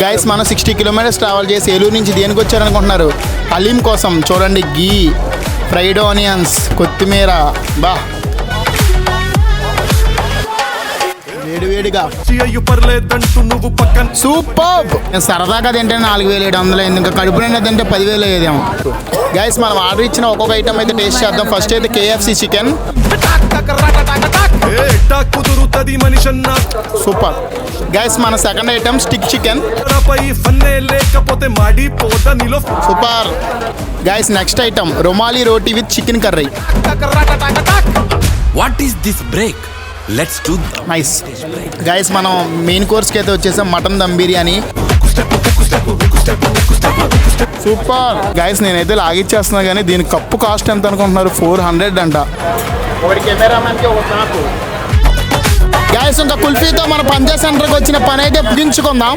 Guys మనం 60 kilometres travel చేసి ఏలూరు నుంచి దేనికి వచ్చారనుకుంటున్నారు? హలీం కోసం. చూడండి, గీ, ఫ్రైడ్ ఆనియన్స్, కొత్తిమీర, బా వేడివేడిగా సూపర్. సరదాగా తింటే 4700 ఇంకా కడుపు నిండా తింటే 10,000 అయ్యేదేమో. గైస్ మనం ఆర్డర్ ఇచ్చిన ఒక్కొక్క ఐటమ్ అయితే టేస్ట్ చేద్దాం. ఫస్ట్ అయితే KFC చికెన్ సూపర్. గైస్ మన second item stick chicken super. Guys next item rumali roti with chicken curry. What is this break? Let's do nice. Guys మనం మెయిన్ కోర్స్కి అయితే వచ్చేసాం. Mutton dum biryani super. Guys నేనైతే లాగిచ్చేస్తున్నా కానీ దీని కప్పు కాస్ట్ ఎంత అనుకుంటున్నారు? 400 అంట. ఒకటి కెమెరామెన్కి ఒక నాకు. గైస్ ఇంకా కుల్ఫీతో మన పంజా సెంటర్కి వచ్చిన పని అయితే ముగించుకుందాం.